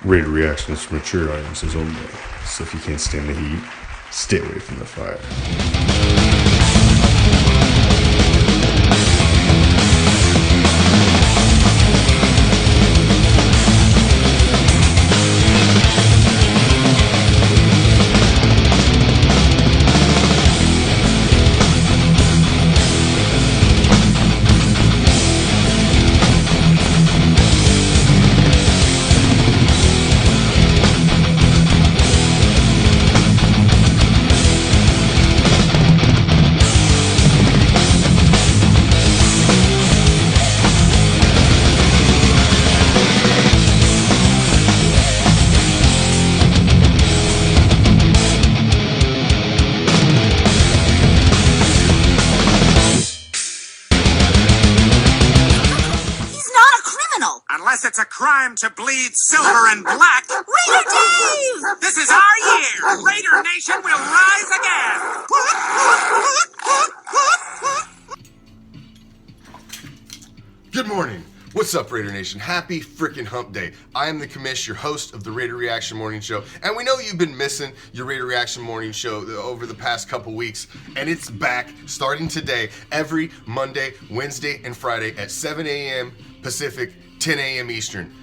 Raider Reaction is for mature audiences only, so if you can't stand the heat, stay away from the fire. Unless it's a crime to bleed silver and black. Raider Dave! This is our year! Raider Nation will rise again! Good morning. What's up, Raider Nation? Happy freaking hump day. I am the Commish, your host of the Raider Reaction Morning Show. And we know you've been missing your Raider Reaction Morning Show over the past couple weeks. And it's back starting today, every Monday, Wednesday, and Friday at 7 a.m. Pacific, 10 a.m. Eastern.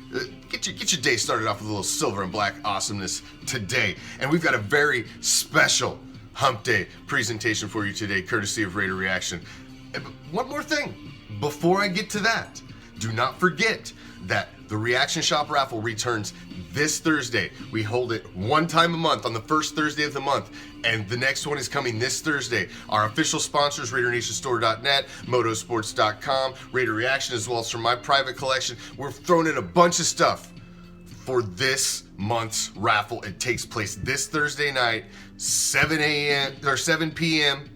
Get your day started off with a little silver and black awesomeness today. And we've got a very special hump day presentation for you today, courtesy of Raider Reaction. And one more thing, before I get to that, do not forget that the Reaction Shop raffle returns this Thursday. We hold it one time a month on the first Thursday of the month, and the next one is coming this Thursday. Our official sponsors, RaiderNationStore.net, Motosports.com, Raider Reaction, as well as from my private collection. We're throwing in a bunch of stuff for this month's raffle. It takes place this Thursday night, 7 p.m.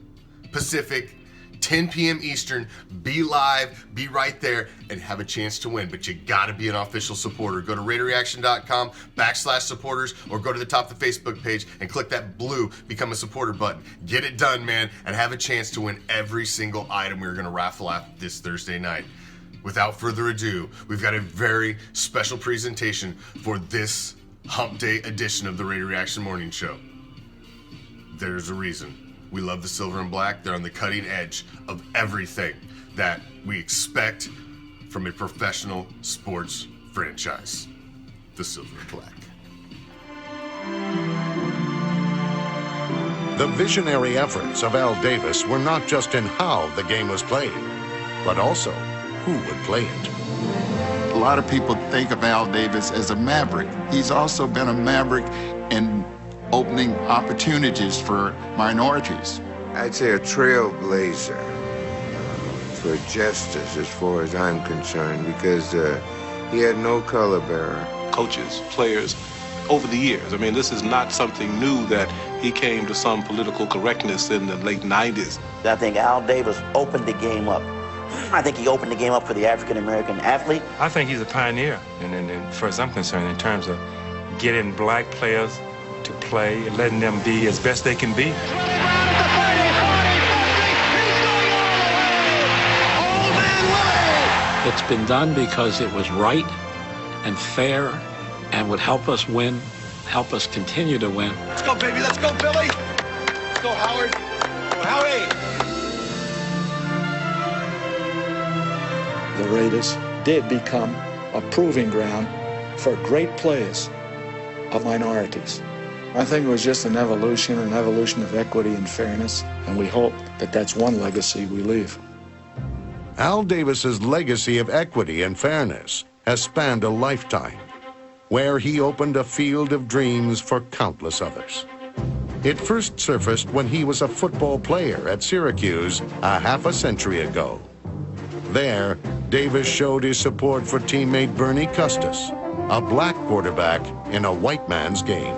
Pacific, 10 p.m. Eastern. Be live, be right there, and have a chance to win. But you gotta be an official supporter. Go to RaiderReaction.com/supporters, or go to the top of the Facebook page and click that blue Become a Supporter button. Get it done, man, and have a chance to win every single item we're gonna raffle out this Thursday night. Without further ado, we've got a very special presentation for this Hump Day edition of the Raider Reaction Morning Show. There's a reason. We love the silver and black. They're on the cutting edge of everything that we expect from a professional sports franchise. The silver and black. The visionary efforts of Al Davis were not just in how the game was played, but also who would play it. A lot of people think of Al Davis as a maverick. He's also been a maverick in opening opportunities for minorities. I'd say a trailblazer for justice as far as I'm concerned, because he had no color bearer. Coaches, players, over the years. I mean, this is not something new that he came to some political correctness in the late 90s. I think Al Davis opened the game up. I think he opened the game up for the African-American athlete. I think he's a pioneer, and as far as I'm concerned, in terms of getting black players to play and letting them be as best they can be. It's been done because it was right and fair and would help us win, help us continue to win. Let's go, baby. Let's go, Billy. Let's go, Howard. Howie. The Raiders did become a proving ground for great players of minorities. I think it was just an evolution of equity and fairness, and we hope that that's one legacy we leave. Al Davis's legacy of equity and fairness has spanned a lifetime, where he opened a field of dreams for countless others. It first surfaced when he was a football player at Syracuse a half a century ago. There, Davis showed his support for teammate Bernie Custis, a black quarterback in a white man's game.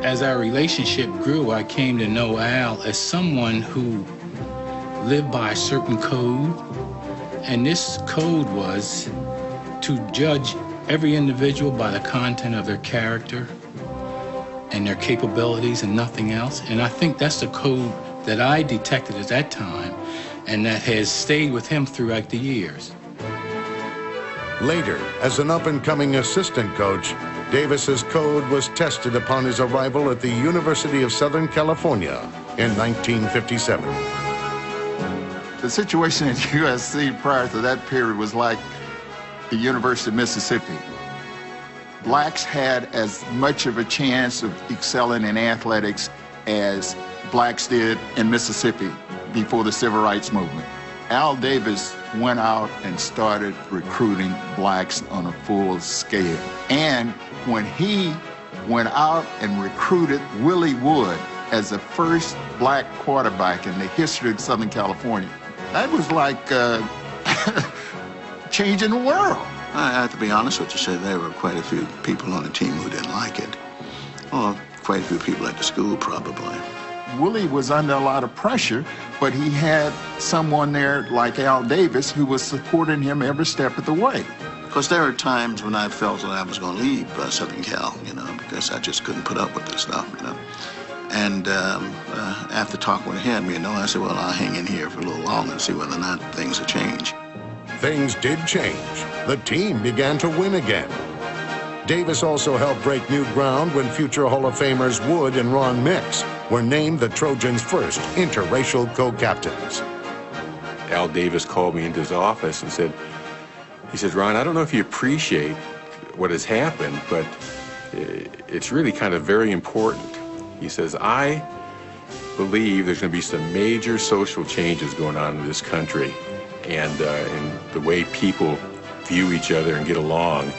As our relationship grew, I came to know Al as someone who lived by a certain code, and this code was to judge every individual by the content of their character and their capabilities and nothing else. And I think that's the code that I detected at that time and that has stayed with him throughout the years. Later, as an up-and-coming assistant coach, Davis's code was tested upon his arrival at the University of Southern California in 1957. The situation at USC prior to that period was like the University of Mississippi. Blacks had as much of a chance of excelling in athletics as blacks did in Mississippi before the Civil Rights Movement. Al Davis went out and started recruiting blacks on a full scale. And when he went out and recruited Willie Wood as the first black quarterback in the history of Southern California, that was like changing the world. I have to be honest with you, sir, there were quite a few people on the team who didn't like it. Or quite a few people at the school, probably. Willie was under a lot of pressure, but he had someone there like Al Davis who was supporting him every step of the way. Because there were times when I felt that I was going to leave Southern Cal, you know, because I just couldn't put up with this stuff, you know. And after talking with him, you know, I said, well, I'll hang in here for a little longer and see whether or not things will change. Things did change. The team began to win again. Davis also helped break new ground when future Hall of Famers Wood and Ron Mix were named the Trojans' first interracial co-captains. Al Davis called me into his office and he said, Ron, I don't know if you appreciate what has happened, but it's really kind of very important. He says, I believe there's going to be some major social changes going on in this country and in the way people view each other and get along.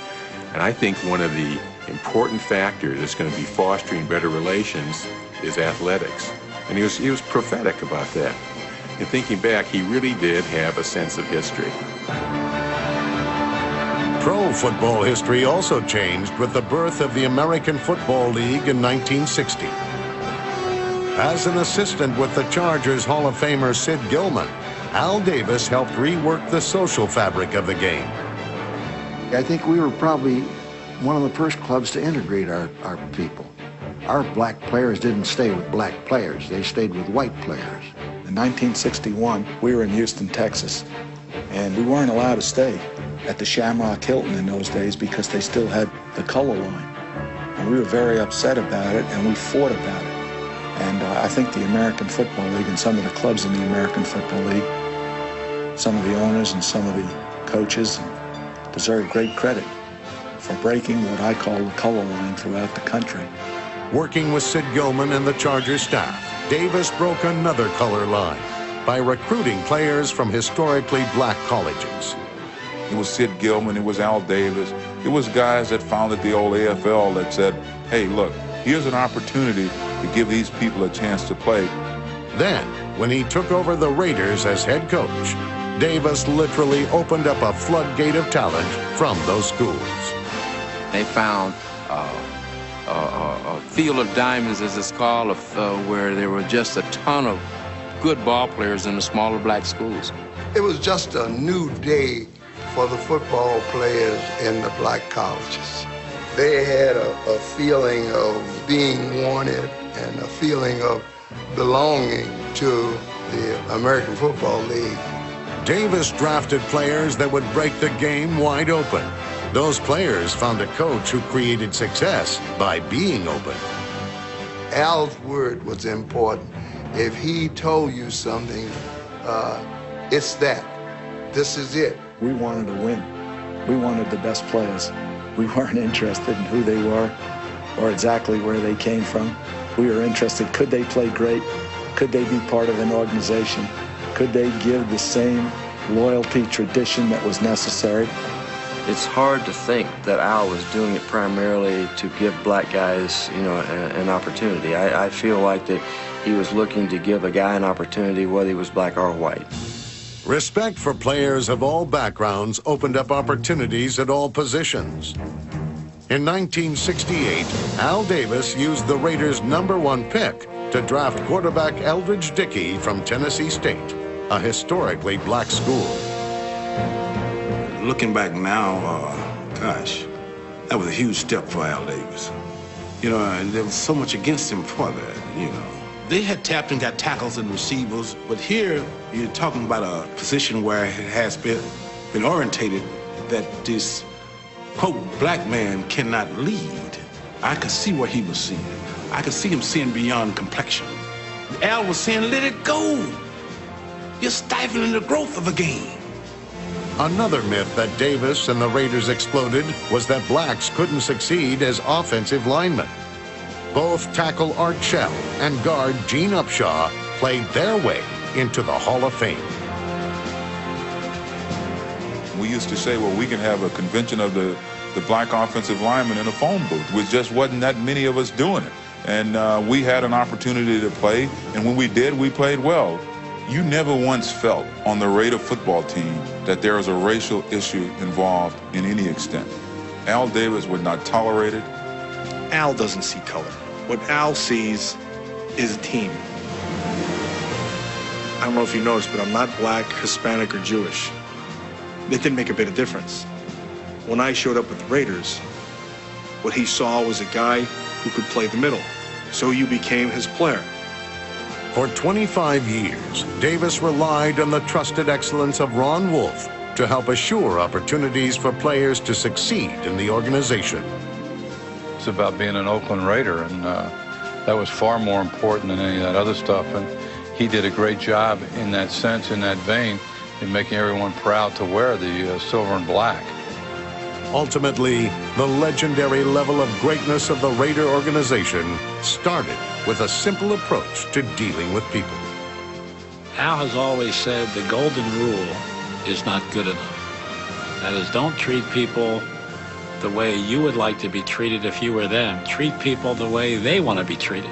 And I think one of the important factors that's going to be fostering better relations is athletics. And he was prophetic about that. And thinking back, he really did have a sense of history. Pro football history also changed with the birth of the American Football League in 1960. As an assistant with the Chargers Hall of Famer Sid Gilman, Al Davis helped rework the social fabric of the game. I think we were probably one of the first clubs to integrate our people. Our black players didn't stay with black players, they stayed with white players. In 1961, we were in Houston, Texas, and we weren't allowed to stay at the Shamrock Hilton in those days because they still had the color line. And we were very upset about it, and we fought about it. And I think the American Football League and some of the clubs in the American Football League, some of the owners and some of the coaches deserve great credit for breaking what I call the color line throughout the country. Working with Sid Gilman and the Chargers staff, Davis broke another color line by recruiting players from historically black colleges. It was Sid Gilman, it was Al Davis, it was guys that founded the old AFL that said, hey, look, here's an opportunity to give these people a chance to play. Then, when he took over the Raiders as head coach, Davis literally opened up a floodgate of talent from those schools. They found a field of diamonds, as it's called, where there were just a ton of good ball players in the smaller black schools. It was just a new day for the football players in the black colleges. They had a feeling of being wanted and a feeling of belonging to the American Football League. Davis drafted players that would break the game wide open. Those players found a coach who created success by being open. Al's word was important. If he told you something, it's that. This is it. We wanted to win. We wanted the best players. We weren't interested in who they were or exactly where they came from. We were interested, could they play great? Could they be part of an organization? Could they give the same loyalty, tradition that was necessary? It's hard to think that Al was doing it primarily to give black guys, you know, an opportunity. I feel like that he was looking to give a guy an opportunity whether he was black or white. Respect for players of all backgrounds opened up opportunities at all positions. In 1968, Al Davis used the Raiders' #1 pick to draft quarterback Eldridge Dickey from Tennessee State, a historically black school. Looking back now, gosh, that was a huge step for Al Davis. You know, and there was so much against him for that, you know. They had tapped and got tackles and receivers, but here you're talking about a position where it has been orientated that this quote, black man cannot lead, I could see what he was seeing. I could see him seeing beyond complexion. Al was saying, let it go. You're stifling the growth of a game. Another myth that Davis and the Raiders exploded was that blacks couldn't succeed as offensive linemen. Both tackle Art Shell and guard Gene Upshaw played their way into the Hall of Fame. We used to say, well, we can have a convention of the black offensive linemen in a phone booth, which just wasn't that many of us doing it. And we had an opportunity to play, and when we did, we played well. You never once felt on the Raider football team that there was a racial issue involved in any extent. Al Davis would not tolerate it. Al doesn't see color. What Al sees is a team. I don't know if you noticed, but I'm not black, Hispanic, or Jewish. It didn't make a bit of difference. When I showed up with the Raiders, what he saw was a guy who could play the middle. So you became his player. For 25 years, Davis relied on the trusted excellence of Ron Wolf to help assure opportunities for players to succeed in the organization. It's about being an Oakland Raider, and that was far more important than any of that other stuff. And he did a great job in that sense, in that vein, in making everyone proud to wear the silver and black. Ultimately, the legendary level of greatness of the Raider organization started with a simple approach to dealing with people. Al has always said the golden rule is not good enough. That is, don't treat people the way you would like to be treated if you were them. Treat people the way they want to be treated.